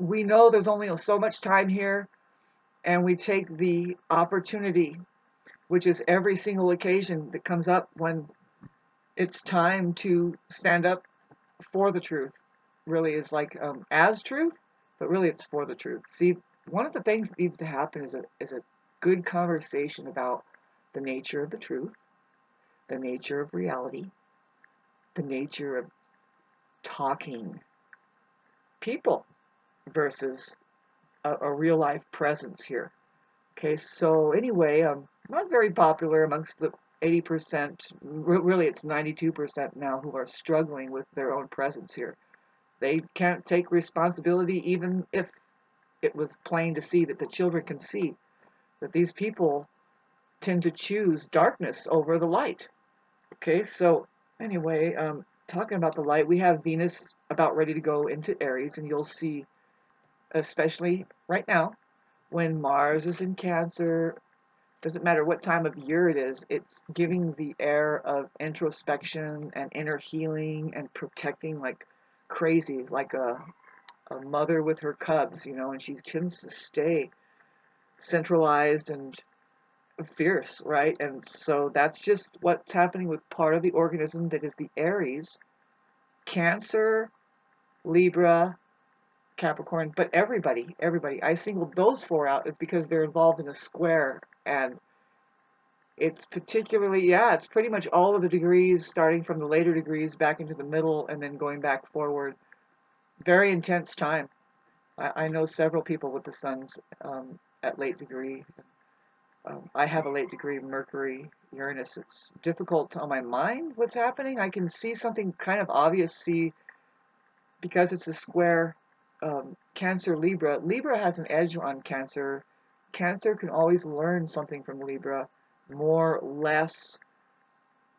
we know there's only so much time here, and we take the opportunity, which is every single occasion that comes up when it's time to stand up for the truth. Really is like as truth, but really it's for the truth. See, one of the things that needs to happen is a good conversation about the nature of the truth, the nature of reality, the nature of talking people versus a real life presence here. Okay, so anyway, not very popular amongst the 80%, really it's 92% now who are struggling with their own presence here. They can't take responsibility even if it was plain to see that the children can see that these people tend to choose darkness over the light. Okay, so anyway, talking about the light, we have Venus about ready to go into Aries, and you'll see, especially right now, when Mars is in Cancer, doesn't matter what time of year it is, it's giving the air of introspection and inner healing and protecting like crazy, like a mother with her cubs, and she tends to stay centralized and fierce, right? And so that's just what's happening with part of the organism that is the Aries, Cancer, Libra, Capricorn, but everybody. I singled those four out is because they're involved in a square, and it's particularly, yeah, it's pretty much all of the degrees, starting from the later degrees back into the middle and then going back forward. Very intense time. I know several people with the suns at late degree. I have a late degree Mercury, Uranus. It's difficult on my mind what's happening. I can see something kind of obvious, see, because it's a square Cancer, Libra. Libra has an edge on Cancer. Cancer can always learn something from Libra, more, less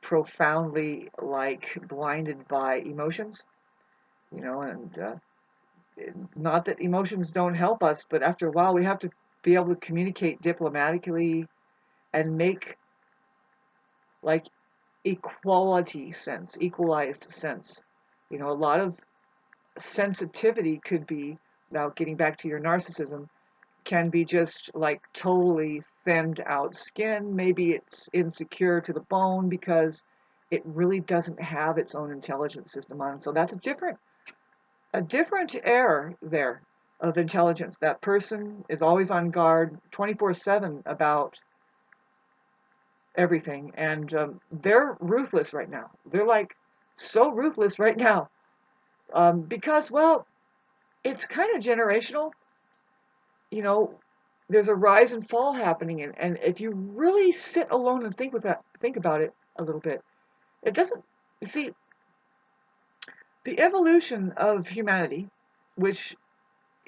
profoundly like blinded by emotions, and not that emotions don't help us, but after a while we have to be able to communicate diplomatically and make like equalized sense. A lot of sensitivity could be, now getting back to your narcissism, can be just like totally thinned out skin. Maybe it's insecure to the bone because it really doesn't have its own intelligence system on. So that's a different air there of intelligence. That person is always on guard 24/7 about everything, and they're ruthless right now. They're like so ruthless right now because, well, it's kind of generational. You know, there's a rise and fall happening, and if you really sit alone and think about it a little bit, it doesn't. You see, the evolution of humanity, which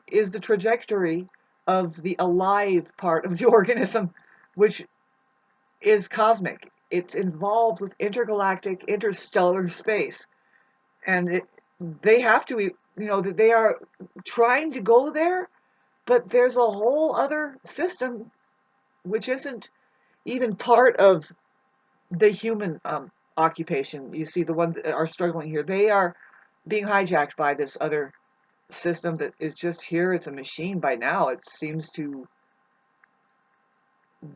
is the trajectory of the alive part of the organism, which is cosmic. It's involved with intergalactic, interstellar space, and they have to, that they are trying to go there, but there's a whole other system which isn't even part of the human occupation. You see, the ones that are struggling here, they are being hijacked by this other system that is just here. It's a machine by now. It seems to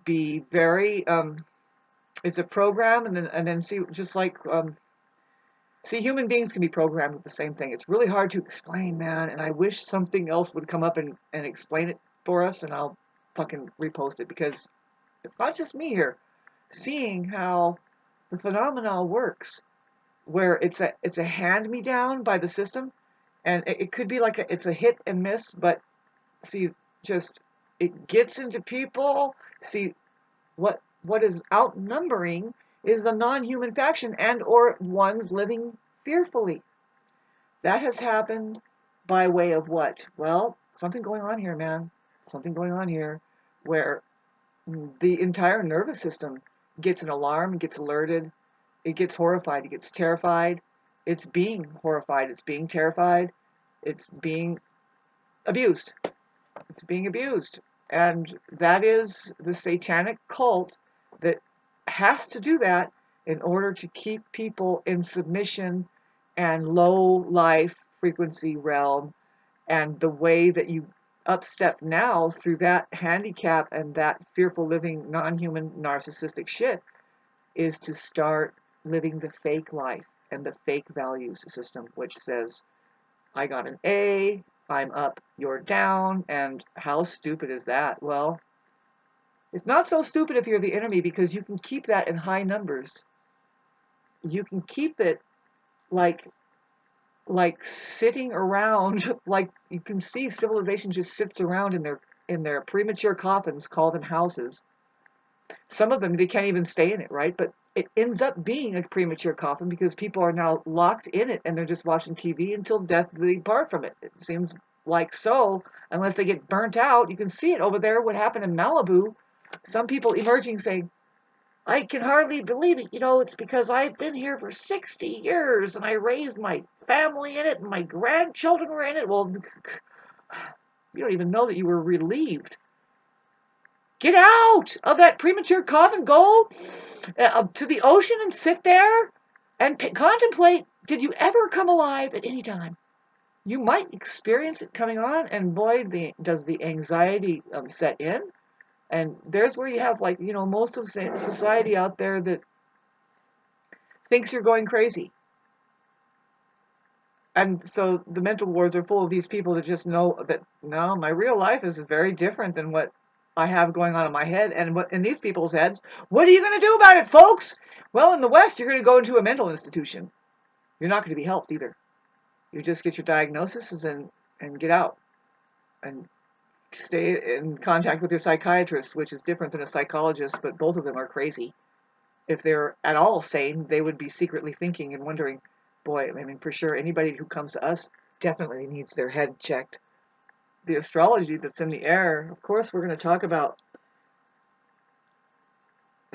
be very it's a program, and then see, just like see, human beings can be programmed with the same thing. It's really hard to explain, man, and I wish something else would come up and explain it for us, and I'll fucking repost it, because it's not just me here seeing how the phenomena works, where it's a hand me down by the system, and it could be like it's a hit and miss, but see, just it gets into people. See, what is outnumbering is the non-human faction and or ones living fearfully. That has happened by way of what? Well, something going on here, man. Something going on here where the entire nervous system gets an alarm, gets alerted, it gets horrified, it gets terrified. It's being horrified, it's being terrified, it's being abused. It's being abused. And that is the satanic cult that has to do that in order to keep people in submission and low life frequency realm, And the way that you upstep now through that handicap and that fearful living, non-human, narcissistic shit is to start living the fake life and the fake values system, which says, I got an A, I'm up, you're down, and how stupid is that? Well, it's not so stupid if you're the enemy because you can keep that in high numbers. You can keep it like sitting around, like you can see civilization just sits around in their premature coffins, call them houses. Some of them they can't even stay in it, right? But it ends up being a premature coffin because people are now locked in it and they're just watching TV until death they depart from it. It seems like so, unless they get burnt out. You can see it over there. What happened in Malibu? Some people emerging saying, I can hardly believe it. You know, it's because I've been here for 60 years and I raised my family in it and my grandchildren were in it. Well, you don't even know that you were relieved. Get out of that premature coffin. Go to the ocean and sit there and contemplate. Did you ever come alive at any time? You might experience it coming on, and boy, does the anxiety set in. And there's where you have, like, you know, most of society out there that thinks you're going crazy. And so the mental wards are full of these people that just know that, no, my real life is very different than what I have going on in my head and what in these people's heads. What are you going to do about it, folks? Well, in the West, you're going to go into a mental institution. You're not going to be helped either. You just get your diagnosis and get out and stay in contact with your psychiatrist, which is different than a psychologist, but both of them are crazy. If they're at all sane, they would be secretly thinking and wondering, boy, I mean, for sure, anybody who comes to us definitely needs their head checked. The astrology that's in the air, of course, we're going to talk about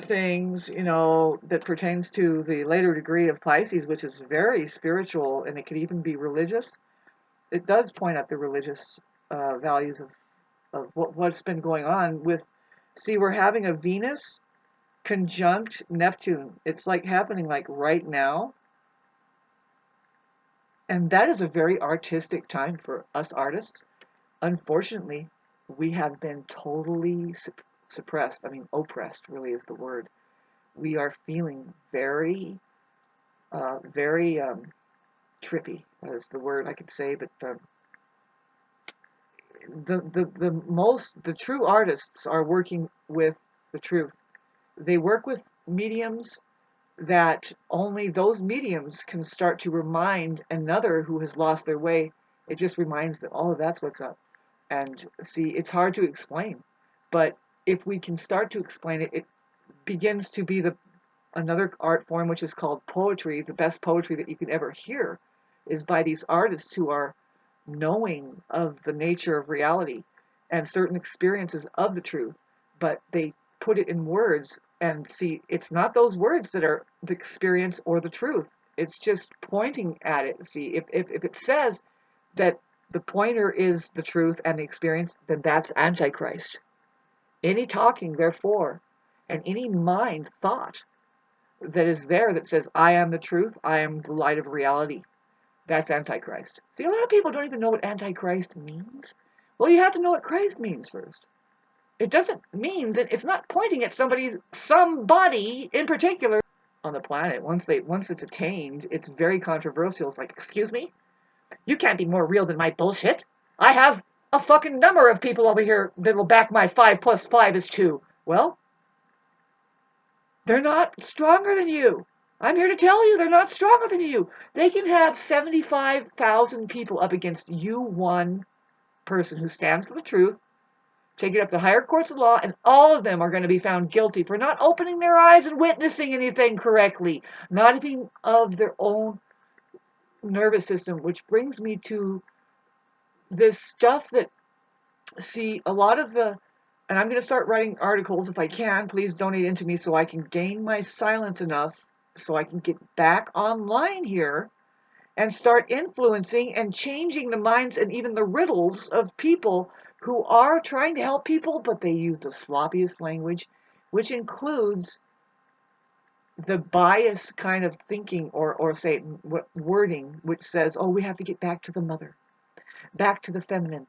things, you know, that pertains to the later degree of Pisces, which is very spiritual, and it could even be religious. It does point out the religious values of what's been going on with, see, we're having a Venus conjunct Neptune. It's like happening like right now. And that is a very artistic time for us artists. Unfortunately, we have been totally suppressed. I mean, oppressed really is the word. We are feeling very, very trippy, is the word I could say. But the true artists are working with the truth. They work with mediums that only those mediums can start to remind another who has lost their way. It just reminds them, oh, that's what's up. And see, it's hard to explain, but if we can start to explain it, it begins to be another art form which is called poetry. The best poetry that you can ever hear is by these artists who are knowing of the nature of reality and certain experiences of the truth, but they put it in words. And see, it's not those words that are the experience or the truth. It's just pointing at it. See, if it says that the pointer is the truth and the experience, then that's Antichrist. Any talking, therefore, and any mind thought that is there that says, I am the truth, I am the light of reality, that's Antichrist. See, a lot of people don't even know what Antichrist means. Well, you have to know what Christ means first. It doesn't mean that it's not pointing at somebody in particular on the planet. Once it's attained, it's very controversial. It's like, excuse me? You can't be more real than my bullshit. I have a fucking number of people over here that will back my 5 plus 5 is 2. Well, they're not stronger than you. I'm here to tell you they're not stronger than you. They can have 75,000 people up against you, one person who stands for the truth, take it up to higher courts of law, and all of them are going to be found guilty for not opening their eyes and witnessing anything correctly, not even of their own nervous system, which brings me to this stuff that, see, a lot of the, and I'm going to start writing articles if I can. Please donate into me so I can gain my silence enough so I can get back online here and start influencing and changing the minds and even the riddles of people who are trying to help people, but they use the sloppiest language, which includes the bias kind of thinking or say wording, which says, oh, we have to get back to the mother. back to the feminine.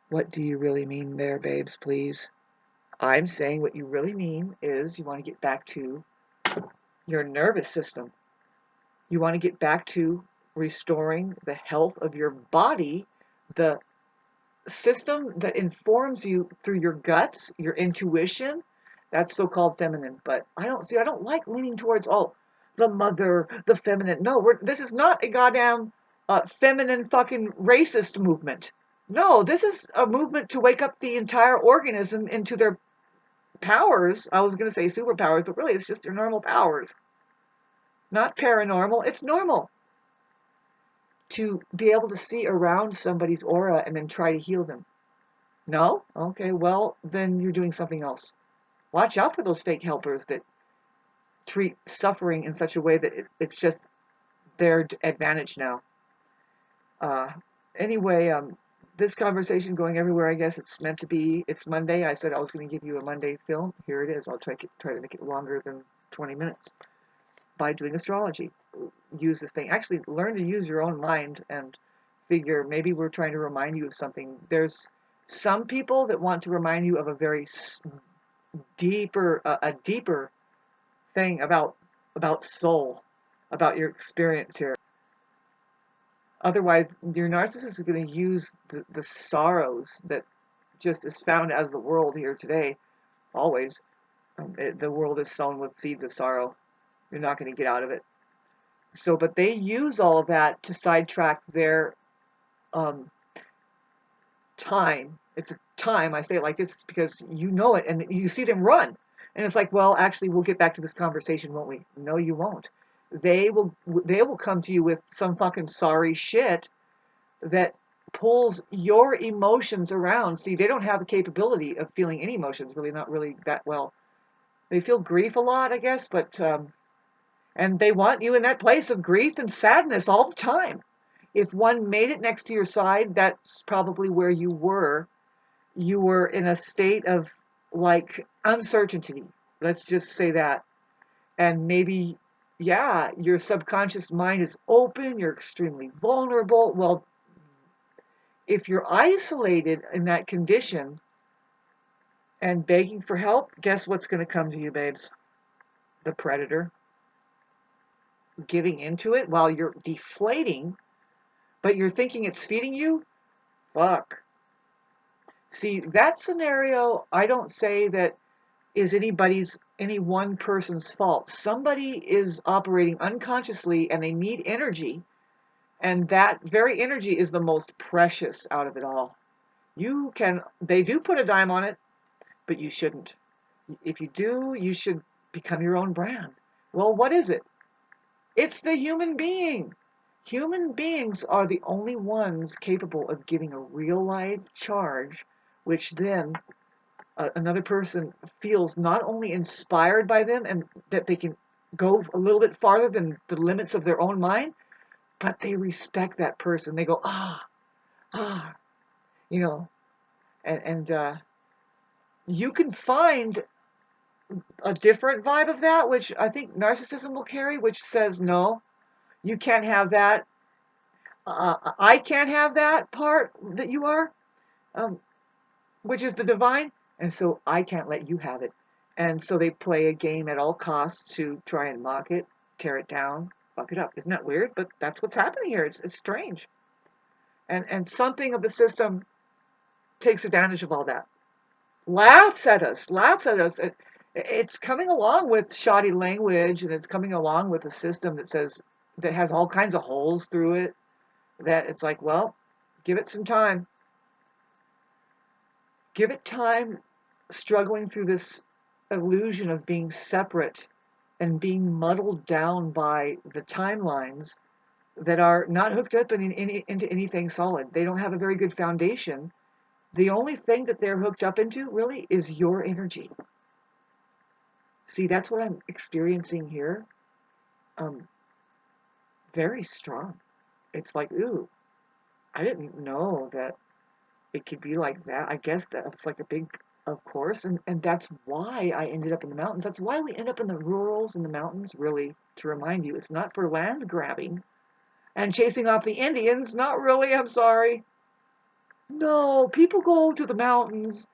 What do you really mean there, babes, please? I'm saying what you really mean is you want to get back to your nervous system. You want to get back to restoring the health of your body, the system that informs you through your guts, your intuition. That's so-called feminine. But I don't like leaning towards, oh, the mother, the feminine. No, this is not a goddamn feminine fucking racist movement. No, this is a movement to wake up the entire organism into their powers. I was going to say superpowers, but really it's just their normal powers. Not paranormal, it's normal. To be able to see around somebody's aura and then try to heal them. No? Okay, well, then you're doing something else. Watch out for those fake helpers that treat suffering in such a way that it's just their advantage now. Uh, anyway, this conversation going everywhere, I guess it's meant to be. It's Monday. I said I was going to give you a Monday film. Here it is. I'll try to make it longer than 20 minutes by doing astrology. Use this thing. Actually, learn to use your own mind and figure maybe we're trying to remind you of something. There's some people that want to remind you of a very a deeper thing about soul, about your experience here. Otherwise, your narcissist is going to use the sorrows that just is found as the world here today. Always, the world is sown with seeds of sorrow. You're not going to get out of it. So, but they use all of that to sidetrack their um, time. It's a time. I say it like this because you know it, and you see them run. And it's like, well, actually, we'll get back to this conversation, won't we? No, you won't. They will come to you with some fucking sorry shit that pulls your emotions around. See, they don't have the capability of feeling any emotions, really, not really that well. They feel grief a lot, I guess, but and they want you in that place of grief and sadness all the time. If one made it next to your side, that's probably where you were. You were in a state of like uncertainty. Let's just say that. And maybe, yeah, your subconscious mind is open, you're extremely vulnerable. Well, if you're isolated in that condition and begging for help, guess what's going to come to you, babes? The predator. Giving into it while you're deflating, but you're thinking it's feeding you? Fuck. See, that scenario, I don't say that is any one person's fault. Somebody is operating unconsciously and they need energy, and that very energy is the most precious out of it all. They do put a dime on it, but you shouldn't. If you do, you should become your own brand. Well, what is it? It's the human being. Human beings are the only ones capable of giving a real life charge, which then another person feels not only inspired by them and that they can go a little bit farther than the limits of their own mind, but they respect that person. They go, ah, you know, and you can find a different vibe of that, which I think narcissism will carry, which says, no, you can't have that. I can't have that part that you are, um, which is the divine, and so I can't let you have it. And so they play a game at all costs to try and mock it, tear it down, fuck it up. Isn't that weird? But that's what's happening here. It's strange. And something of the system takes advantage of all that. Laughs at us. It's coming along with shoddy language, and it's coming along with a system that has all kinds of holes through it. That it's like, well, give it some time. Give it time struggling through this illusion of being separate and being muddled down by the timelines that are not hooked up into anything solid. They don't have a very good foundation. The only thing that they're hooked up into really is your energy. See, that's what I'm experiencing here. Very strong. It's like, ooh, I didn't know that it could be like that. I guess that's like a big, of course, and that's why I ended up in the mountains. That's why we end up in the rurals and the mountains, really, to remind you. It's not for land grabbing and chasing off the Indians. Not really, I'm sorry. No, people go to the mountains.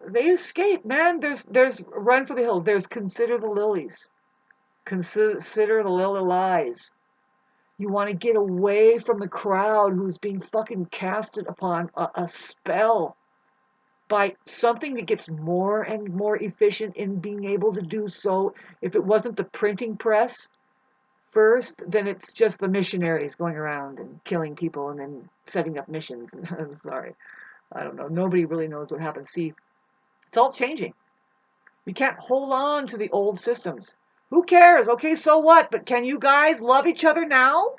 They escape, man. There's run for the hills. There's consider the lilies. Consider the lily lies. You want to get away from the crowd who's being fucking casted upon a spell by something that gets more and more efficient in being able to do so. If it wasn't the printing press first, then it's just the missionaries going around and killing people and then setting up missions. I'm sorry. I don't know. Nobody really knows what happens. See, it's all changing. You can't hold on to the old systems. Who cares? Okay, so what? But can you guys love each other now?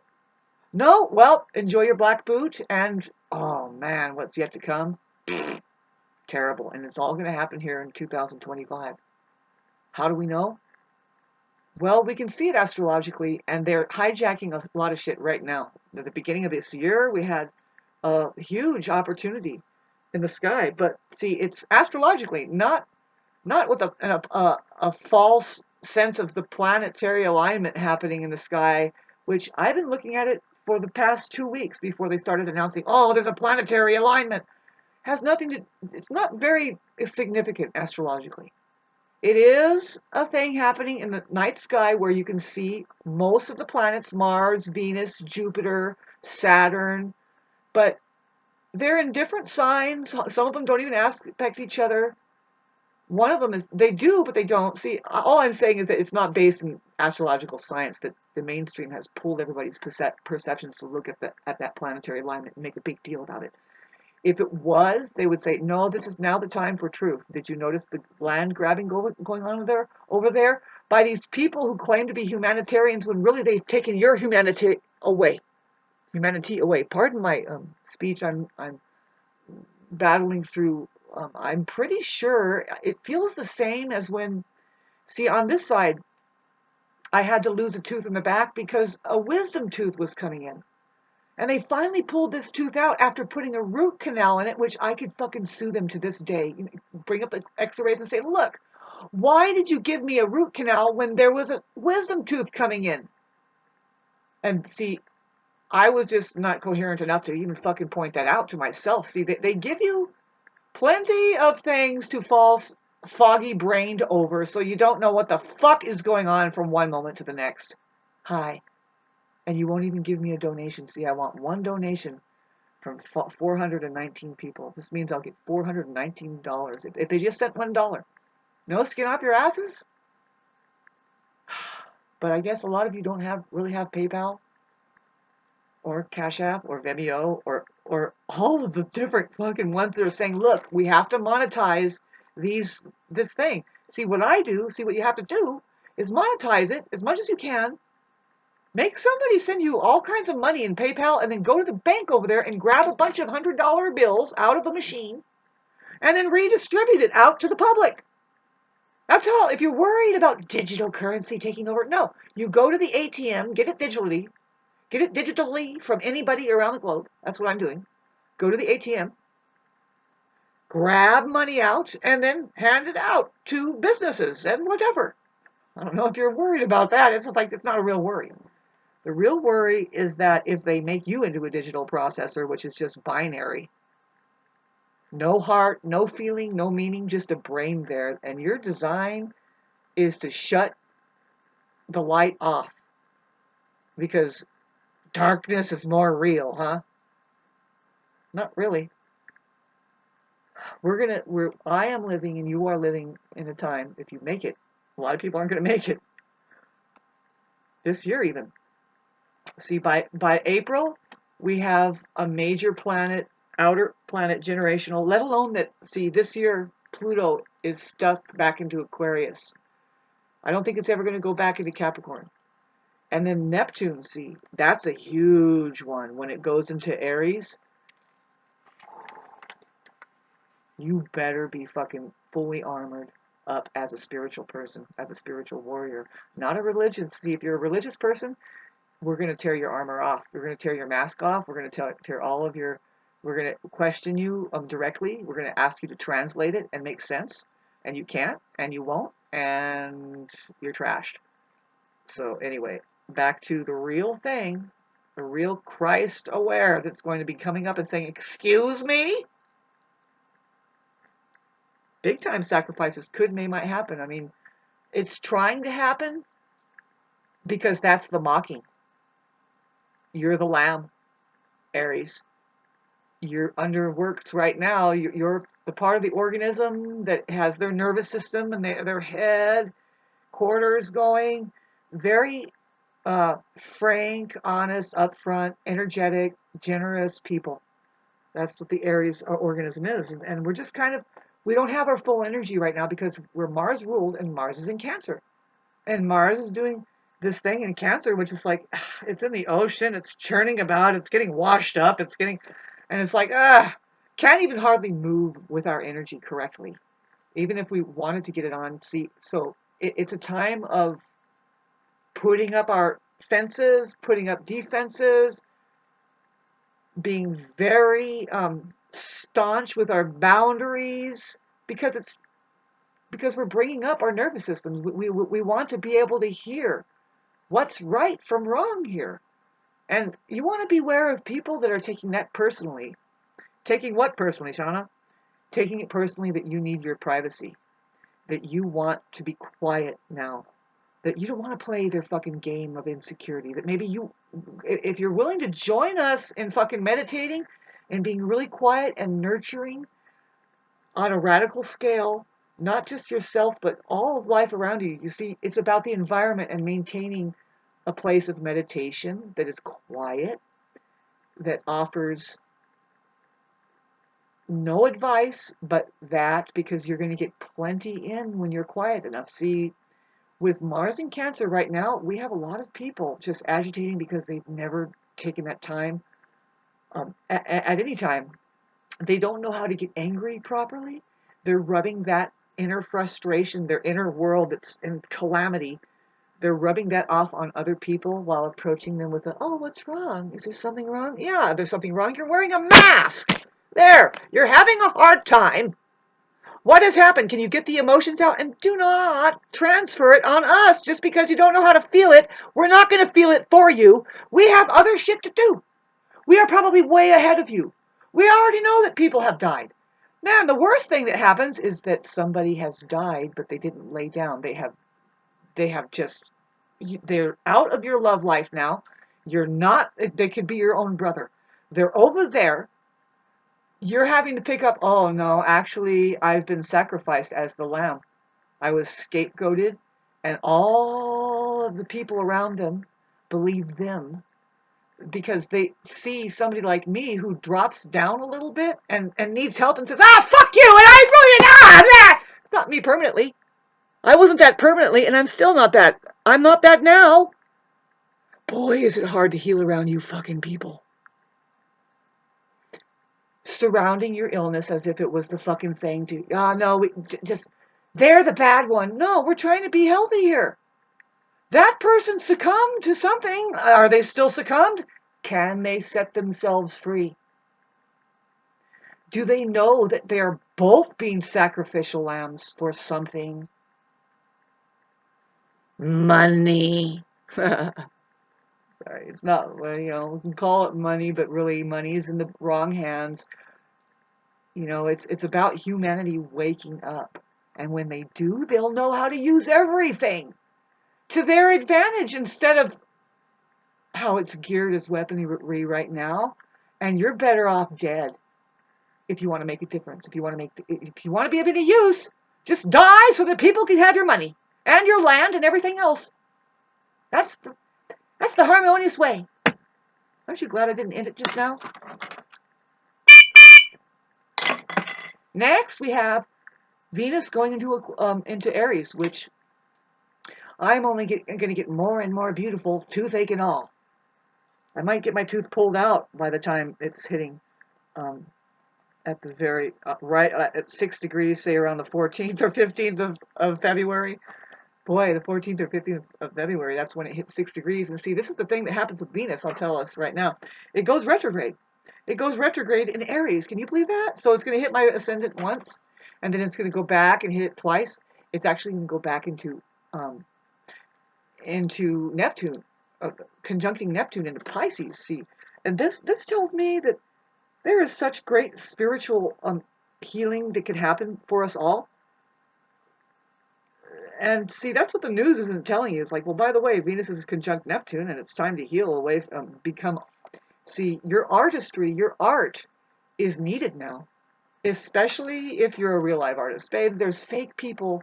No? Well, enjoy your black boot and oh man, what's yet to come? Terrible. And it's all going to happen here in 2025. How do we know? Well, we can see it astrologically, and they're hijacking a lot of shit right now. At the beginning of this year, we had a huge opportunity in the sky, but see, it's astrologically, not with a false sense of the planetary alignment happening in the sky, which I've been looking at it for the past 2 weeks before they started announcing, oh, there's a planetary alignment. Has nothing to, it's not very significant astrologically. It is a thing happening in the night sky where you can see most of the planets, Mars, Venus, Jupiter, Saturn, but they're in different signs. Some of them don't even aspect each other. One of them is they do, but they don't. See, all I'm saying is that it's not based in astrological science. That the mainstream has pulled everybody's perceptions to look at that planetary alignment and make a big deal about it. If it was, they would say, no, this is now the time for truth. Did you notice the land grabbing going on over there by these people who claim to be humanitarians when really they've taken your humanity away? Humanity away. Pardon my speech. I'm battling through. I'm pretty sure it feels the same as when, see, on this side, I had to lose a tooth in the back because a wisdom tooth was coming in. And they finally pulled this tooth out after putting a root canal in it, which I could fucking sue them to this day. Bring up the x-rays and say, look, why did you give me a root canal when there was a wisdom tooth coming in? And see, I was just not coherent enough to even fucking point that out to myself. See, they give you plenty of things to fall foggy brained over so you don't know what the fuck is going on from one moment to the next. Hi. And you won't even give me a donation. See, I want one donation from 419 people. This means I'll get $419 if they just sent $1. No skin off your asses? But I guess a lot of you don't really have PayPal or Cash App or Vimeo or all of the different fucking ones that are saying, look, we have to monetize this thing. See what I do, see what you have to do is monetize it as much as you can. Make somebody send you all kinds of money in PayPal and then go to the bank over there and grab a bunch of $100 bills out of a machine and then redistribute it out to the public. That's all. If you're worried about digital currency taking over, no. You go to the ATM, get it digitally from anybody around the globe. That's what I'm doing. Go to the ATM, grab money out, and then hand it out to businesses and whatever. I don't know if you're worried about that. It's just like it's not a real worry. The real worry is that if they make you into a digital processor, which is just binary, no heart, no feeling, no meaning, just a brain there, and your design is to shut the light off because darkness is more real, huh? Not really. I am living and you are living in a time, if you make it, a lot of people aren't going to make it this year even. See, by April, we have a major planet, outer planet generational, let alone that, see, this year, Pluto is stuck back into Aquarius. I don't think it's ever going to go back into Capricorn. And then Neptune, see, that's a huge one. When it goes into Aries, you better be fucking fully armored up as a spiritual person, as a spiritual warrior, not a religion. See, if you're a religious person, we're going to tear your armor off. We're going to tear your mask off. We're going to tear all of your, we're going to question you directly. We're going to ask you to translate it and make sense. And you can't, and you won't, and you're trashed. So anyway, back to the real thing. a real Christ aware that's going to be coming up and saying, excuse me? Big time sacrifices might happen. I mean, it's trying to happen because that's the mocking. You're the lamb, Aries. You're underworked right now. You're the part of the organism that has their nervous system and their head quarters going. Very frank, honest, upfront, energetic, generous people. That's what the Aries organism is. And we're just kind of, we don't have our full energy right now because we're Mars ruled and Mars is in Cancer. And Mars is doing this thing in Cancer, which is like, it's in the ocean, it's churning about, it's getting washed up, and it's like, can't even hardly move with our energy correctly, even if we wanted to get it on. See, so it's a time of putting up our fences, putting up defenses, being very staunch with our boundaries, because we're bringing up our nervous systems. We want to be able to hear what's right from wrong here. And you want to beware of people that are taking that personally. Taking what personally, Shauna? Taking it personally that you need your privacy, that you want to be quiet now, that you don't want to play their fucking game of insecurity, that maybe if you're willing to join us in fucking meditating and being really quiet and nurturing on a radical scale, not just yourself, but all of life around you. You see, it's about the environment and maintaining a place of meditation that is quiet, that offers no advice, but that because you're going to get plenty in when you're quiet enough. See, with Mars in Cancer right now, we have a lot of people just agitating because they've never taken that time at any time. They don't know how to get angry properly. They're rubbing that inner frustration, their inner world that's in calamity. They're rubbing that off on other people while approaching them with oh, what's wrong? Is there something wrong? Yeah, there's something wrong. You're wearing a mask. There, you're having a hard time. What has happened? Can you get the emotions out? And do not transfer it on us just because you don't know how to feel it. We're not going to feel it for you. We have other shit to do. We are probably way ahead of you. We already know that people have died. Man, the worst thing that happens is that somebody has died, but they didn't lay down. They have just, they're out of your love life now. You're not, they could be your own brother. They're over there. You're having to pick up, oh no, actually, I've been sacrificed as the lamb. I was scapegoated, and all of the people around them believe them because they see somebody like me who drops down a little bit and needs help and says, fuck you, and I really, it's not me permanently. I wasn't that permanently, and I'm still not that. I'm not that now. Boy, is it hard to heal around you fucking people. Surrounding your illness as if it was the fucking thing to, no, just, they're the bad one. No, we're trying to be healthy here. That person succumbed to something. Are they still succumbed? Can they set themselves free? Do they know that they're both being sacrificial lambs for something? Money. Sorry, it's not, well, we can call it money, but really money is in the wrong hands. It's about humanity waking up. And when they do, they'll know how to use everything to their advantage instead of how it's geared as weaponry right now. And you're better off dead if you want to make a difference. If you want to be of any use, just die so that people can have your money and your land and everything else. That's the harmonious way. Aren't you glad I didn't end it just now? Next, we have Venus going into Aries, which I'm only going to get more and more beautiful, toothache and all. I might get my tooth pulled out by the time it's hitting at the very, right at 6 degrees, say around the 14th or 15th of February. Boy, the 14th or 15th of February, that's when it hits 6 degrees. And see, this is the thing that happens with Venus, I'll tell us right now. It goes retrograde. It goes retrograde in Aries. Can you believe that? So it's going to hit my ascendant once, and then it's going to go back and hit it twice. It's actually going to go back into Neptune conjuncting Neptune into Pisces. See, and this tells me that there is such great spiritual healing that could happen for us all. And see, that's what the news isn't telling you. It's like, well, by the way, Venus is conjunct Neptune, and it's time to heal away from become. See, your artistry, your art, is needed now, especially if you're a real live artist, babes. There's fake people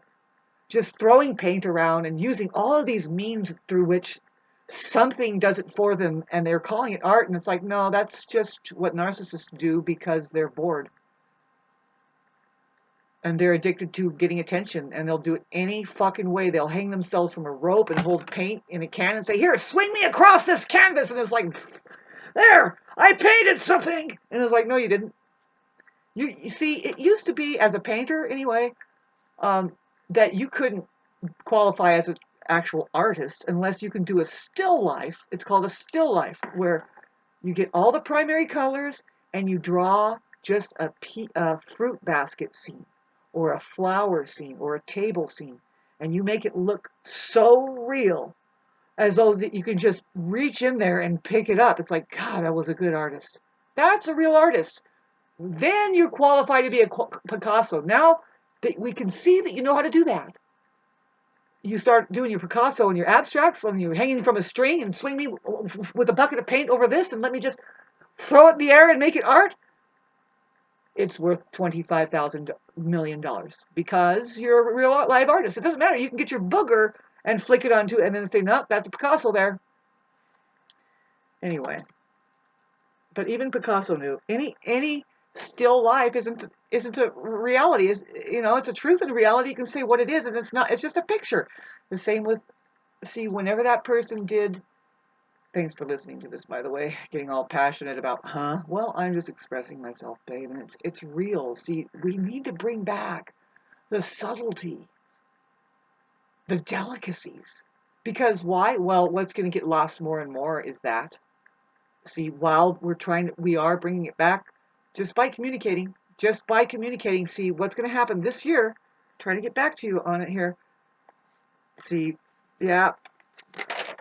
just throwing paint around and using all of these means through which something does it for them, and they're calling it art. And it's like, no, that's just what narcissists do because they're bored. And they're addicted to getting attention, and they'll do it any fucking way. They'll hang themselves from a rope and hold paint in a can and say, here, swing me across this canvas. And it's like, there, I painted something. And it's like, no, you didn't. You see, it used to be, as a painter anyway, that you couldn't qualify as an actual artist unless you can do a still life. It's called a still life, where you get all the primary colors and you draw just a fruit basket scene or a flower scene or a table scene, and you make it look so real as though that you can just reach in there and pick it up. It's like, God, that was a good artist. That's a real artist. Then you qualify to be a Picasso. Now that we can see that you know how to do that, you start doing your Picasso and your abstracts, and you're hanging from a string and swing me with a bucket of paint over this and let me just throw it in the air and make it art. It's worth $25,000,000,000 because you're a real live artist. It doesn't matter. You can get your booger and flick it onto it and then say, no, that's a Picasso there. Anyway, but even Picasso knew any still life isn't a reality. Is it's a truth and reality. You can say what it is, and it's not. It's just a picture. The same with whenever that person did. Thanks for listening to this, by the way. Getting all passionate about, Well, I'm just expressing myself, babe, and it's real. See, we need to bring back the subtlety, the delicacies, because why? Well, what's going to get lost more and more is that. See, while we are bringing it back just by communicating. See, what's going to happen this year? Trying to get back to you on it here. See, yeah,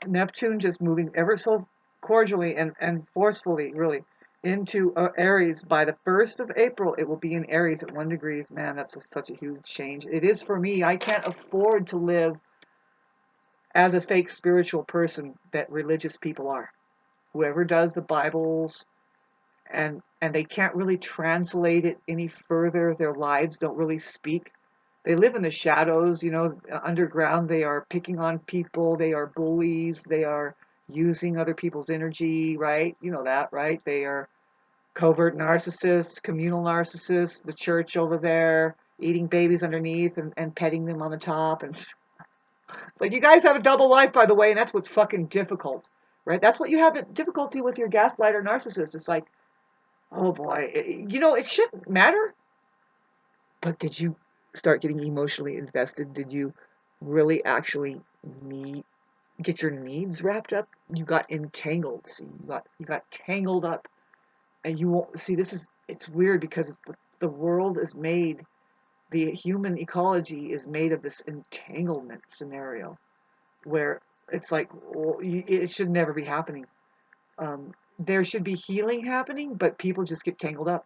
Neptune just moving ever so cordially and forcefully, really, into Aries. By the 1st of April, it will be in Aries at 1 degree. Man, that's such a huge change. It is for me. I can't afford to live as a fake spiritual person that religious people are. Whoever does the Bibles, and they can't really translate it any further. Their lives don't really speak. They live in the shadows, underground. They are picking on people. They are bullies. They are using other people's energy, right? You know that, right? They are covert narcissists, communal narcissists, the church over there, eating babies underneath and petting them on the top. And it's like, you guys have a double life, by the way, and that's what's fucking difficult, right? That's what you have difficulty with your gaslighter narcissist. It's like, oh boy, it shouldn't matter. But did you start getting emotionally invested? Did you really actually get your needs wrapped up? You got entangled. See, you got tangled up, and you won't see. It's weird because the world is made. The human ecology is made of this entanglement scenario, where it's like, well, it should never be happening. There should be healing happening, but people just get tangled up.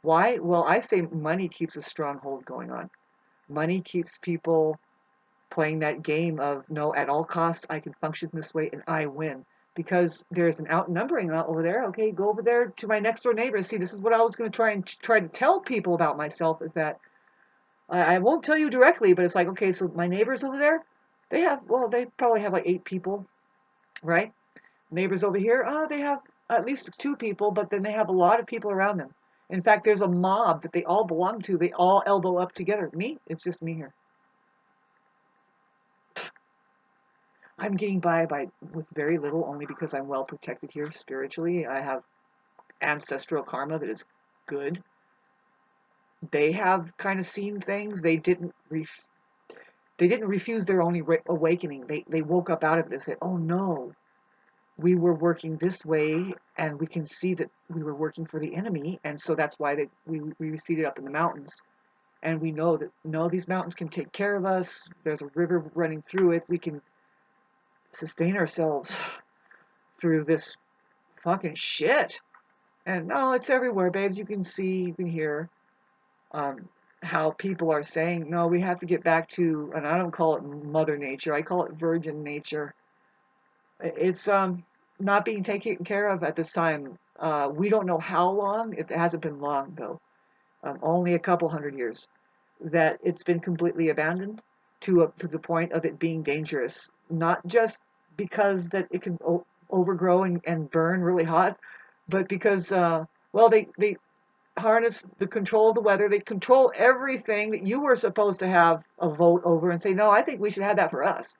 Why? Well, I say money keeps a stronghold going on. Money keeps people playing that game of, no, at all costs, I can function this way and I win. Because there's an outnumbering over there. Okay, go over there to my next door neighbor. See, this is what I was going to try to tell people about myself, is that I won't tell you directly, but it's like, okay, so my neighbors over there, they probably have like 8 people, right? Neighbors over here, they have at least 2 people, but then they have a lot of people around them. In fact, there's a mob that they all belong to. They all elbow up together. Me? It's just me here. I'm getting by with very little, only because I'm well protected here spiritually. I have ancestral karma that is good. They have kind of seen things. They didn't refuse their own awakening. They woke up out of it and said, "Oh no, we were working this way, and we can see that we were working for the enemy, and so that's why we receded up in the mountains. And we know that, no, these mountains can take care of us. There's a river running through it. We can sustain ourselves through this fucking shit. And no, it's everywhere, babes. You can see, you can hear um, how people are saying, no, we have to get back to, and I don't call it Mother Nature, I call it Virgin Nature. It's not being taken care of at this time. We don't know how long. It hasn't been long though. Only a couple hundred years that it's been completely abandoned to the point of it being dangerous. Not just because that it can overgrow and burn really hot, but because well they harness the control of the weather. They control everything that you were supposed to have a vote over and say, no, I think we should have that for us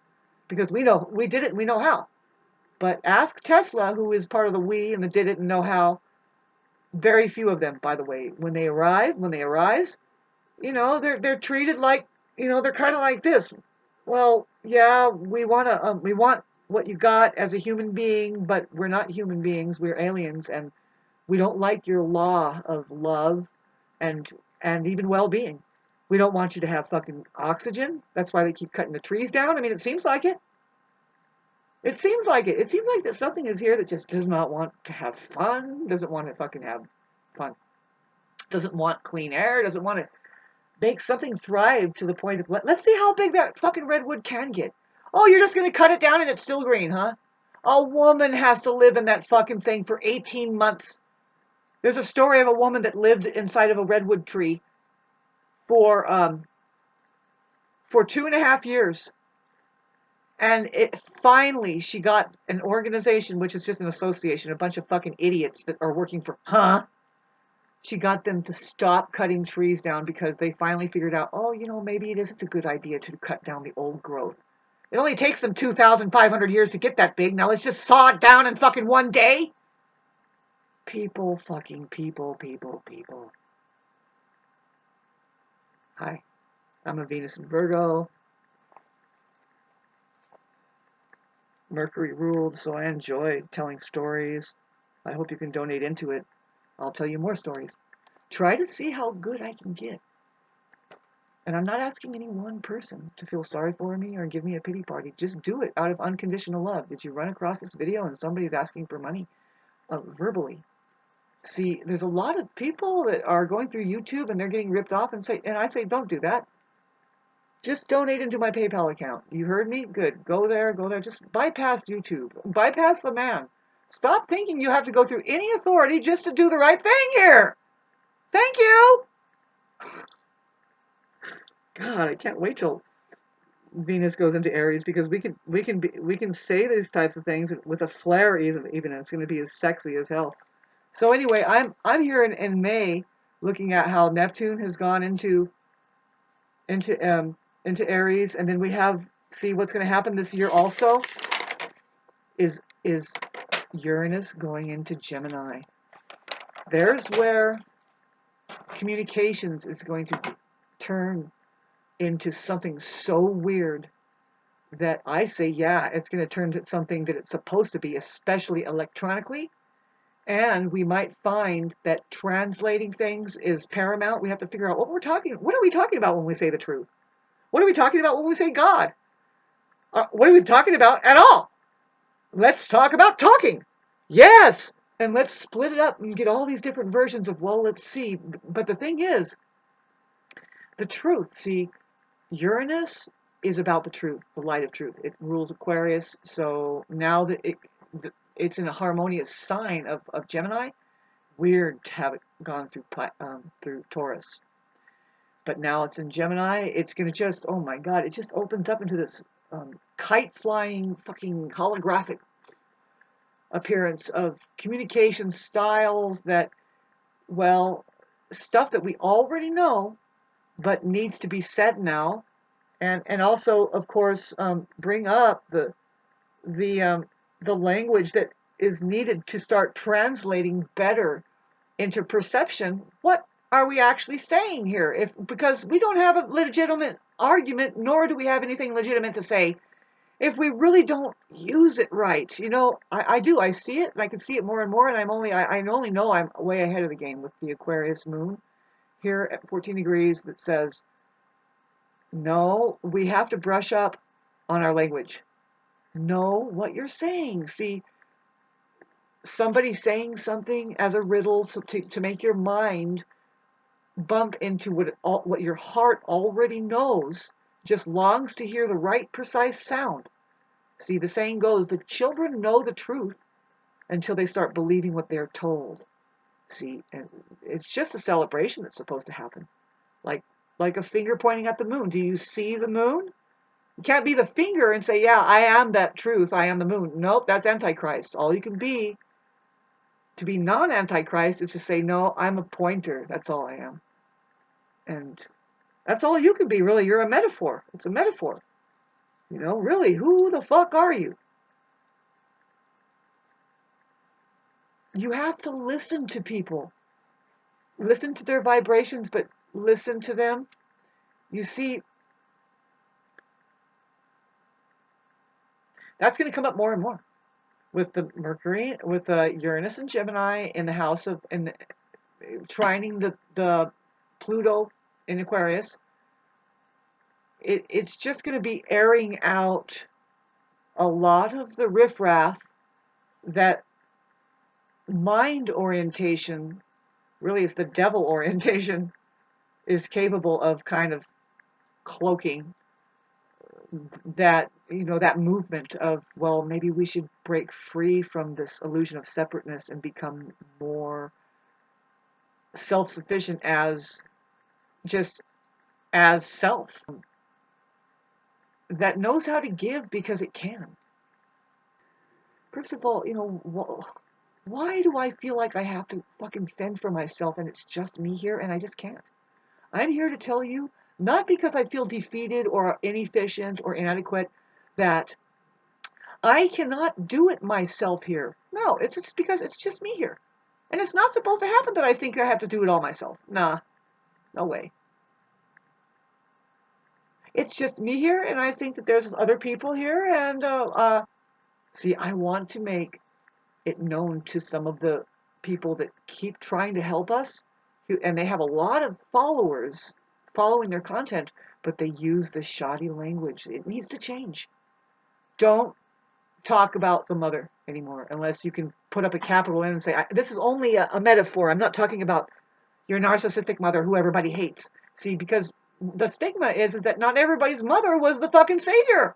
because we know we did it. We know how. But ask Tesla, who is part of the we and the did it and know how. Very few of them, by the way, when they arise, they're treated like, they're kind of like this. Well, yeah, we want what you got as a human being, but we're not human beings. We're aliens, and we don't like your law of love and and even well-being. We don't want you to have fucking oxygen. That's why they keep cutting the trees down. I mean, it seems like it. It seems like it. It seems like that something is here that just does not want to have fun, doesn't want to fucking have fun, doesn't want clean air, doesn't want to make something thrive to the point of let's see how big that fucking redwood can get. Oh, you're just going to cut it down and it's still green, huh? A woman has to live in that fucking thing for 18 months. There's a story of a woman that lived inside of a redwood tree for um, for 2.5 years. And it finally, she got an organization, which is just an association, a bunch of fucking idiots that are working for, huh? She got them to stop cutting trees down because they finally figured out, oh, maybe it isn't a good idea to cut down the old growth. It only takes them 2,500 years to get that big. Now let's just saw it down in fucking one day. People, fucking people, people, people. Hi, I'm a Venus in Virgo. Mercury ruled, so I enjoy telling stories. I hope you can donate into it. I'll tell you more stories. Try to see how good I can get. And I'm not asking any one person to feel sorry for me or give me a pity party. Just do it out of unconditional love. Did you run across this video and somebody's asking for money verbally? See, there's a lot of people that are going through YouTube and they're getting ripped off and I say, don't do that. Just donate into my PayPal account. You heard me? Good. Go there, go there. Just bypass YouTube. Bypass the man. Stop thinking you have to go through any authority just to do the right thing here. Thank you. God, I can't wait till Venus goes into Aries because we can say these types of things with a flair even and it's going to be as sexy as hell. So anyway, I'm here in May looking at how Neptune has gone into into Aries, and then we have see what's going to happen this year also is Uranus going into Gemini. There's where communications is going to turn into something so weird that I say, yeah, it's going to turn to something that it's supposed to be, especially electronically. And we might find that translating things is paramount. We have to figure out what are we talking about when we say the truth? What are we talking about when we say God? What are we talking about at all? Let's talk about talking. Yes. And let's split it up and get all these different versions of, well, let's see. But the thing is, the truth, see, Uranus is about the truth, the light of truth. It rules Aquarius. So now that it's in a harmonious sign of Gemini, weird to have it gone through Taurus. But now it's in Gemini. It's going to just, oh my God, it just opens up into this kite flying fucking holographic appearance of communication styles that, well, stuff that we already know, but needs to be said now. And also, of course, bring up the the language that is needed to start translating better into perception. What are we actually saying here? Because we don't have a legitimate argument, nor do we have anything legitimate to say if we really don't use it right. I do. I see it, and I can see it more and more, and I only know I'm way ahead of the game with the Aquarius moon here at 14 degrees that says, no, we have to brush up on our language. know what you're saying. See, somebody saying something as a riddle to make your mind bump into what your heart already knows, just longs to hear the right precise sound. See, the saying goes, the children know the truth until they start believing what they're told. See, and it's just a celebration that's supposed to happen. Like like a finger pointing at the moon. Do you see the moon? You can't be the finger and say, yeah, I am that truth, I am the moon. Nope, that's Antichrist. All you can be to be non-Antichrist is to say, no, I'm a pointer. That's all I am. And that's all you can be, really. You're a metaphor. It's a metaphor. Really, who the fuck are you? You have to listen to people. Listen to their vibrations, but listen to them. You see, that's going to come up more and more with the Mercury, with the Uranus and Gemini in the house of, in trining the Pluto in Aquarius. It's just going to be airing out a lot of the riffraff that mind orientation, really it's the devil orientation, is capable of kind of cloaking that movement of, well, maybe we should break free from this illusion of separateness and become more self-sufficient as just as self that knows how to give because it can. First of all, why do I feel like I have to fucking fend for myself and it's just me here and I just can't? I'm here to tell you, not because I feel defeated or inefficient or inadequate, that I cannot do it myself here. No, it's just because it's just me here. And it's not supposed to happen that I think I have to do it all myself. Nah, no way. It's just me here, and I think that there's other people here, and see, I want to make it known to some of the people that keep trying to help us, and they have a lot of followers following their content, but they use the shoddy language. It needs to change. Don't talk about the mother anymore unless you can put up a capital N and say, this is only a metaphor. I'm not talking about your narcissistic mother who everybody hates. See, because the stigma is that not everybody's mother was the fucking savior.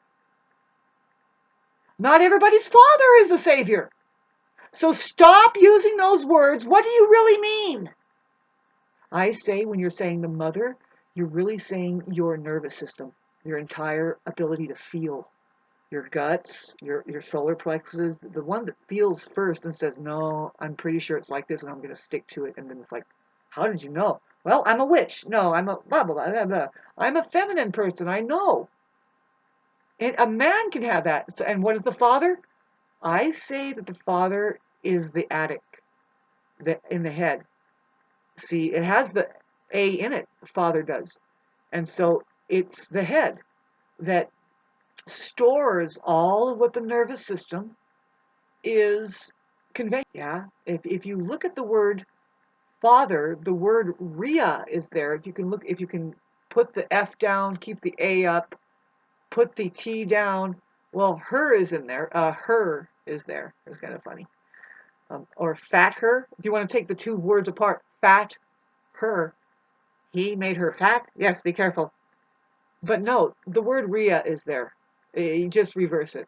Not everybody's father is the savior. So stop using those words. What do you really mean? I say when you're saying the mother, you're really saying your nervous system, your entire ability to feel, your guts, your solar plexus, the one that feels first and says, no, I'm pretty sure it's like this and I'm going to stick to it. And then it's like, how did you know? Well, I'm a witch. No, I'm a blah, blah, blah, blah. I'm a feminine person. I know. And a man can have that. So, and what is the father? I say that the father is the attic in the head. See, it has the A in it, the father does. And so it's the head that stores all of what the nervous system is conveying. Yeah, if you look at the word father, the word Ria is there. If you can put the F down, keep the A up, put the T down. Well, her is in there. Her is there. It's kind of funny. Or fat her. If you want to take the two words apart, fat her. He made her fat. Yes, be careful. But no, the word Ria is there. You just reverse it.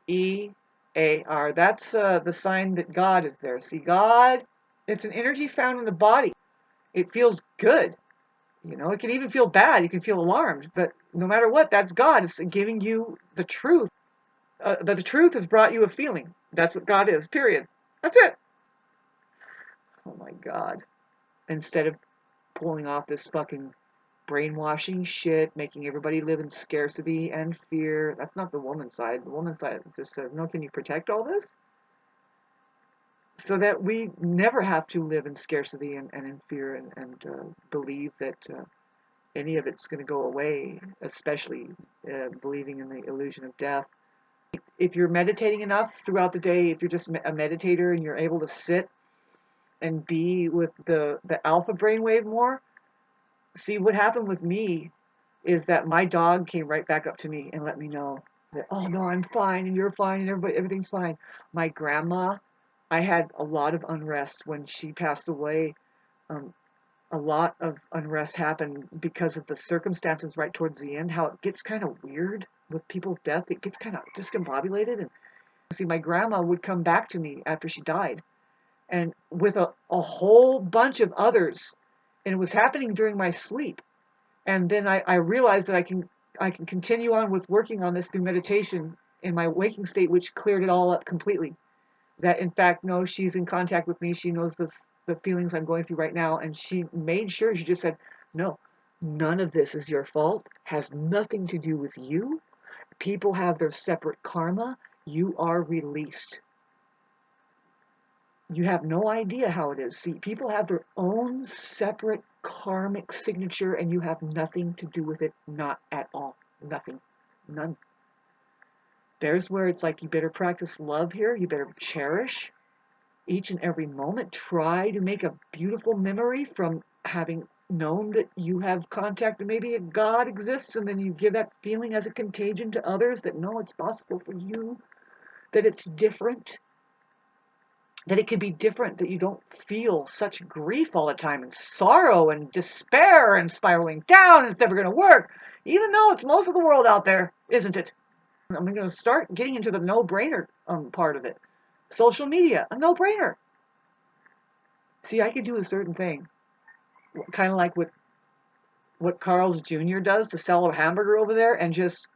E-A-R. That's the sign that God is there. See, God, it's an energy found in the body. It feels good. It can even feel bad. You can feel alarmed. But no matter what, that's God. It's giving you the truth. The truth has brought you a feeling. That's what God is, period. That's it. Oh my God. Instead of pulling off this fucking brainwashing shit, making everybody live in scarcity and fear. That's not the woman's side. The woman's side just says, no, can you protect all this? So that we never have to live in scarcity and in fear and believe that any of it's going to go away, especially believing in the illusion of death. If you're meditating enough throughout the day, if you're just a meditator and you're able to sit and be with the alpha brainwave more, see, what happened with me is that my dog came right back up to me and let me know Oh no, I'm fine, and you're fine, and everything's fine. My grandma, I had a lot of unrest when she passed away. Um, a lot of unrest happened because of the circumstances right towards the end, how it gets kind of weird with people's death. It gets kind of discombobulated. And see, my grandma would come back to me after she died and with a whole bunch of others. And it was happening during my sleep. And then I realized that I can continue on with working on this through meditation in my waking state, which cleared it all up completely. That in fact, no, she's in contact with me. She knows the feelings I'm going through right now, and she made sure, she just said, no, none of this is your fault. Has nothing to do with you. People have their separate karma. You are released. You have no idea how it is. See, people have their own separate karmic signature, and you have nothing to do with it. Not at all. Nothing. None. There's where it's like you better practice love here. You better cherish each and every moment. Try to make a beautiful memory from having known that you have contact, maybe a God exists, and then you give that feeling as a contagion to others that no, it's possible for you, that it's different, that it can be different, that you don't feel such grief all the time and sorrow and despair and spiraling down and it's never going to work, even though it's most of the world out there, isn't it? I'm going to start getting into the no-brainer part of it. Social media, a no-brainer. See, I could do a certain thing, kind of like what Carl's Jr. does to sell a hamburger over there, and just